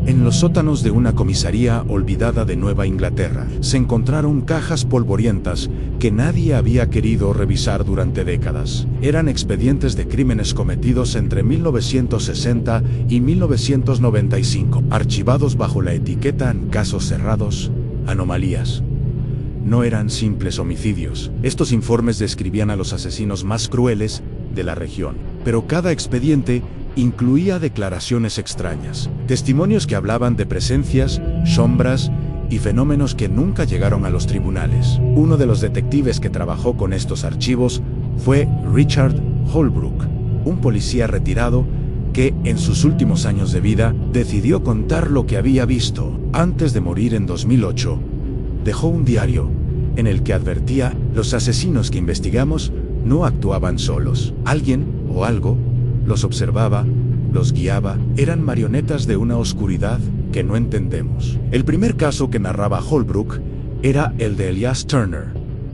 En los sótanos de una comisaría olvidada de Nueva Inglaterra, se encontraron cajas polvorientas que nadie había querido revisar durante décadas. Eran expedientes de crímenes cometidos entre 1960 y 1995, archivados bajo la etiqueta casos cerrados, anomalías. No eran simples homicidios. Estos informes describían a los asesinos más crueles de la región, pero cada expediente incluía declaraciones extrañas, testimonios que hablaban de presencias, sombras y fenómenos que nunca llegaron a los tribunales. Uno de los detectives que trabajó con estos archivos fue Richard Holbrook, un policía retirado que, en sus últimos años de vida, decidió contar lo que había visto. Antes de morir en 2008, dejó un diario en el que advertía: los asesinos que investigamos no actuaban solos. Alguien o algo los observaba, los guiaba, eran marionetas de una oscuridad que no entendemos. El primer caso que narraba Holbrook era el de Elias Turner,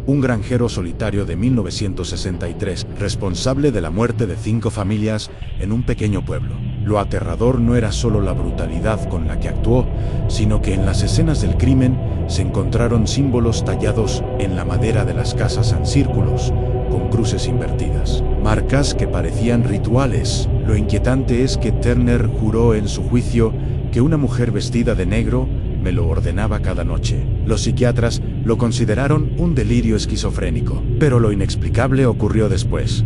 un granjero solitario de 1963, responsable de la muerte de 5 familias en un pequeño pueblo. Lo aterrador no era solo la brutalidad con la que actuó, sino que en las escenas del crimen se encontraron símbolos tallados en la madera de las casas en círculos, con cruces invertidas, marcas que parecían rituales. Lo inquietante es que Turner juró en su juicio que una mujer vestida de negro me lo ordenaba cada noche. Los psiquiatras lo consideraron un delirio esquizofrénico, pero lo inexplicable ocurrió después.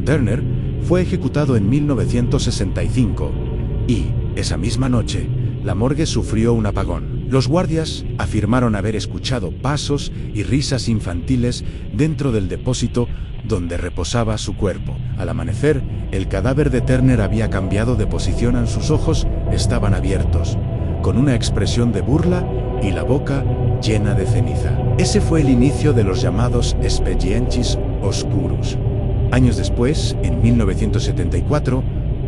Turner fue ejecutado en 1965 y, esa misma noche, la morgue sufrió un apagón. Los guardias afirmaron haber escuchado pasos y risas infantiles dentro del depósito donde reposaba su cuerpo. Al amanecer, el cadáver de Turner había cambiado de posición y sus ojos estaban abiertos, con una expresión de burla y la boca llena de ceniza. Ese fue el inicio de los llamados expedientes oscuros. Años después, en 1974,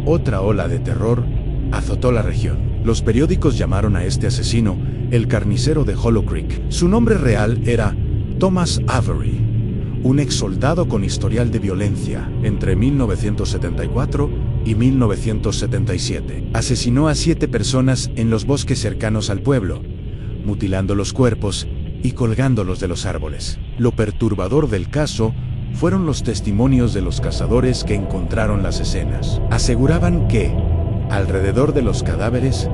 otra ola de terror azotó la región. Los periódicos llamaron a este asesino el carnicero de Hollow Creek. Su nombre real era Thomas Avery, un ex soldado con historial de violencia entre 1974 y 1977. Asesinó a 7 personas en los bosques cercanos al pueblo, mutilando los cuerpos y colgándolos de los árboles. Lo perturbador del caso fueron los testimonios de los cazadores que encontraron las escenas. Aseguraban que, alrededor de los cadáveres,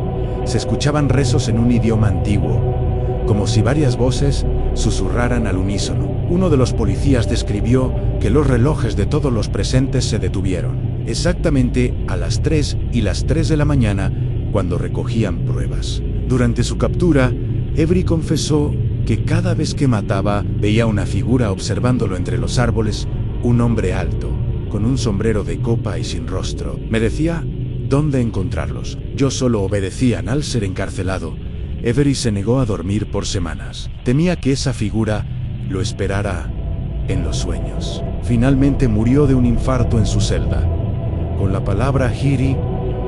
se escuchaban rezos en un idioma antiguo, como si varias voces susurraran al unísono. Uno de los policías describió que los relojes de todos los presentes se detuvieron, exactamente a las 3:03 de la mañana, cuando recogían pruebas. Durante su captura, Avery confesó que cada vez que mataba veía una figura observándolo entre los árboles, un hombre alto, con un sombrero de copa y sin rostro. Me decía dónde encontrarlos. Yo solo obedecía. Al ser encarcelado, Avery se negó a dormir por semanas. Temía que esa figura lo esperara en los sueños. Finalmente murió de un infarto en su celda, con la palabra Hiri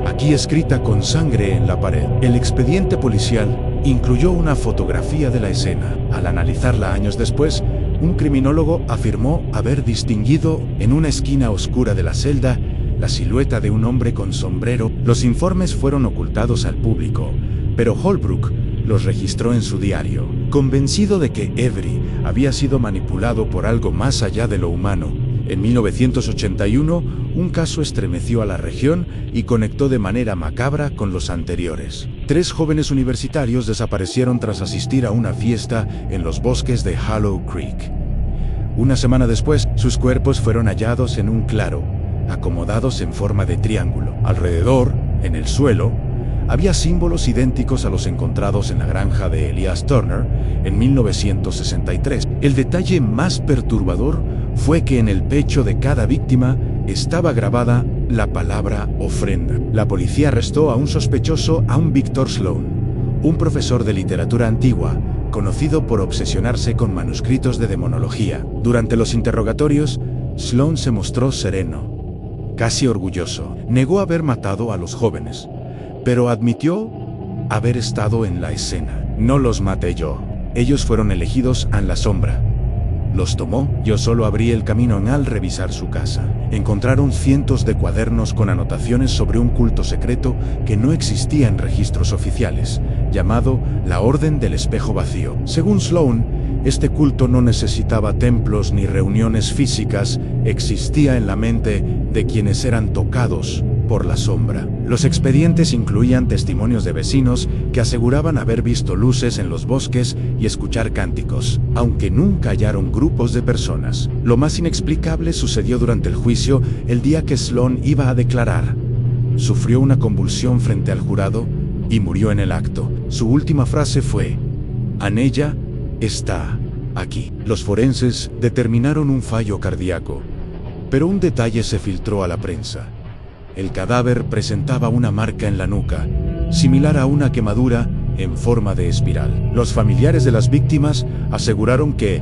aquí escrita con sangre en la pared. El expediente policial incluyó una fotografía de la escena. Al analizarla años después, un criminólogo afirmó haber distinguido en una esquina oscura de la celda la silueta de un hombre con sombrero. Los informes fueron ocultados al público, pero Holbrook los registró en su diario. Convencido de que Avery había sido manipulado por algo más allá de lo humano, en 1981, un caso estremeció a la región y conectó de manera macabra con los anteriores. 3 jóvenes universitarios desaparecieron tras asistir a una fiesta en los bosques de Hollow Creek. Una semana después, sus cuerpos fueron hallados en un claro, acomodados en forma de triángulo. Alrededor, en el suelo, había símbolos idénticos a los encontrados en la granja de Elias Turner en 1963. El detalle más perturbador fue que en el pecho de cada víctima estaba grabada la palabra ofrenda. La policía arrestó a un sospechoso, a un Victor Sloan, un profesor de literatura antigua, conocido por obsesionarse con manuscritos de demonología. Durante los interrogatorios, Sloan se mostró sereno, casi orgulloso. Negó haber matado a los jóvenes, pero admitió haber estado en la escena. No los maté yo. Ellos fueron elegidos en la sombra. Los tomó. Yo solo abrí el camino al revisar su casa. Encontraron cientos de cuadernos con anotaciones sobre un culto secreto que no existía en registros oficiales, llamado la Orden del Espejo Vacío. Según Sloan, este culto no necesitaba templos ni reuniones físicas, existía en la mente de quienes eran tocados por la sombra. Los expedientes incluían testimonios de vecinos que aseguraban haber visto luces en los bosques y escuchar cánticos, aunque nunca hallaron grupos de personas. Lo más inexplicable sucedió durante el juicio el día que Sloan iba a declarar. Sufrió una convulsión frente al jurado y murió en el acto. Su última frase fue: "Anella está aquí". Los forenses determinaron un fallo cardíaco, pero un detalle se filtró a la prensa. El cadáver presentaba una marca en la nuca, similar a una quemadura en forma de espiral. Los familiares de las víctimas aseguraron que,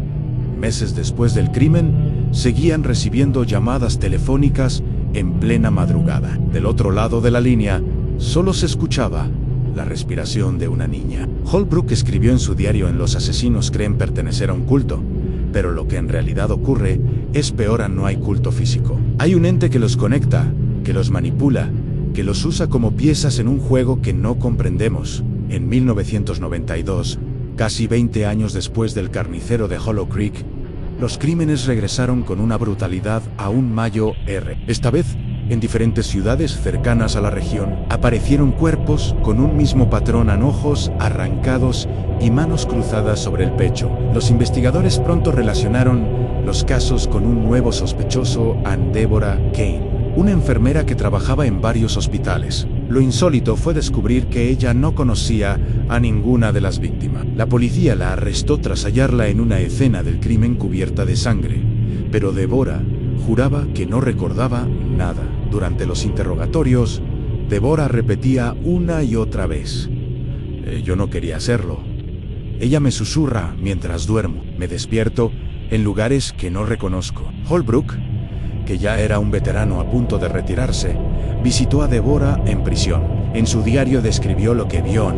meses después del crimen, seguían recibiendo llamadas telefónicas en plena madrugada. Del otro lado de la línea, solo se escuchaba la respiración de una niña. Holbrook escribió en su diario: "Los asesinos creen pertenecer a un culto, pero lo que en realidad ocurre es peor. No hay culto físico. Hay un ente que los conecta, que los manipula, que los usa como piezas en un juego que no comprendemos". En 1992, casi 20 años después del carnicero de Hollow Creek, los crímenes regresaron con una brutalidad aún mayor. Esta vez, en diferentes ciudades cercanas a la región, aparecieron cuerpos con un mismo patrón: ojos arrancados y manos cruzadas sobre el pecho. Los investigadores pronto relacionaron los casos con un nuevo sospechoso: Deborah Kane, una enfermera que trabajaba en varios hospitales. Lo insólito fue descubrir que ella no conocía a ninguna de las víctimas. La policía la arrestó tras hallarla en una escena del crimen cubierta de sangre, pero Deborah juraba que no recordaba nada. Durante los interrogatorios, Deborah repetía una y otra vez: "Yo no quería hacerlo. Ella me susurra mientras duermo. Me despierto en lugares que no reconozco". Holbrook, que ya era un veterano a punto de retirarse, visitó a Deborah en prisión. En su diario describió lo que vio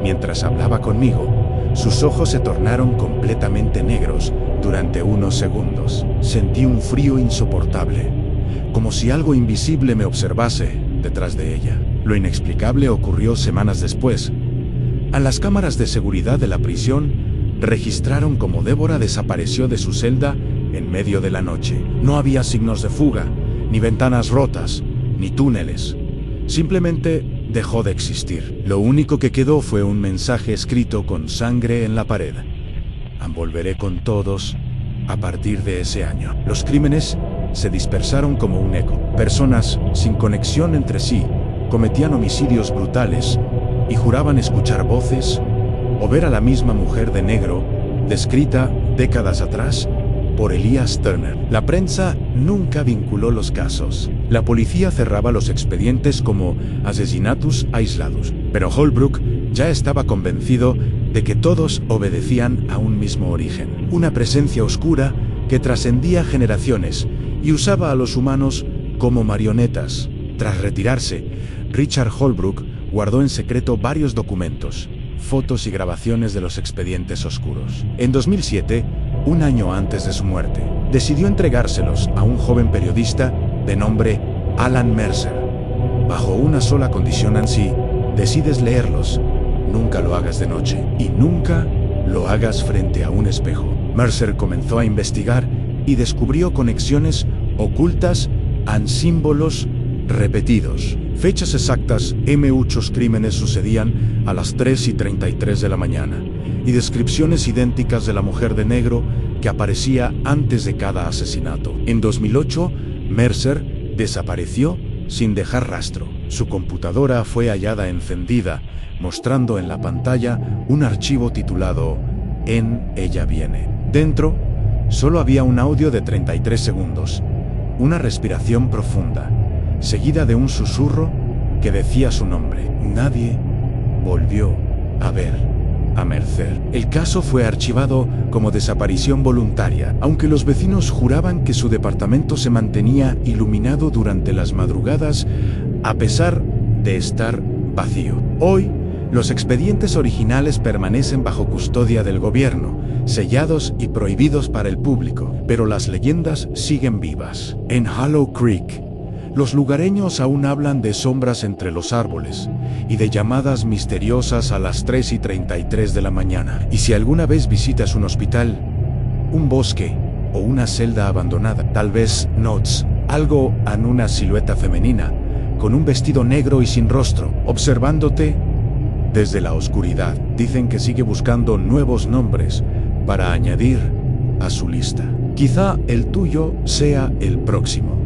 mientras hablaba conmigo. Sus ojos se tornaron completamente negros durante unos segundos. Sentí un frío insoportable, como si algo invisible me observase detrás de ella. Lo inexplicable ocurrió semanas después. A las cámaras de seguridad de la prisión registraron cómo Deborah desapareció de su celda en medio de la noche. No había signos de fuga, ni ventanas rotas, ni túneles. Simplemente dejó de existir. Lo único que quedó fue un mensaje escrito con sangre en la pared: "Volveré con todos a partir de ese año". Los crímenes se dispersaron como un eco. Personas sin conexión entre sí cometían homicidios brutales y juraban escuchar voces o ver a la misma mujer de negro descrita décadas atrás por Elias Turner. La prensa nunca vinculó los casos. La policía cerraba los expedientes como asesinatos aislados, pero Holbrook ya estaba convencido de que todos obedecían a un mismo origen: una presencia oscura que trascendía generaciones y usaba a los humanos como marionetas. Tras retirarse, Richard Holbrook guardó en secreto varios documentos, fotos y grabaciones de los expedientes oscuros. En 2007, un año antes de su muerte, decidió entregárselos a un joven periodista de nombre Alan Mercer. Bajo una sola condición: si decides leerlos, nunca lo hagas de noche y nunca lo hagas frente a un espejo. Mercer comenzó a investigar y descubrió conexiones ocultas a símbolos repetidos. Fechas exactas: muchos crímenes sucedían a las 3:33 de la mañana, y descripciones idénticas de la mujer de negro que aparecía antes de cada asesinato. En 2008, Mercer desapareció sin dejar rastro. Su computadora fue hallada encendida, mostrando en la pantalla un archivo titulado Ella viene. Dentro, solo había un audio de 33 segundos, una respiración profunda, seguida de un susurro que decía su nombre. Nadie volvió a ver a Mercer. El caso fue archivado como desaparición voluntaria, aunque los vecinos juraban que su departamento se mantenía iluminado durante las madrugadas a pesar de estar vacío. Hoy, Los expedientes originales permanecen bajo custodia del gobierno, sellados y prohibidos para el público, pero las leyendas siguen vivas. En Hollow Creek, los lugareños aún hablan de sombras entre los árboles y de llamadas misteriosas a las 3:33 de la mañana. Y si alguna vez visitas un hospital, un bosque o una celda abandonada, tal vez notes algo en una silueta femenina, con un vestido negro y sin rostro, observándote desde la oscuridad. Dicen que sigue buscando nuevos nombres para añadir a su lista. Quizá el tuyo sea el próximo.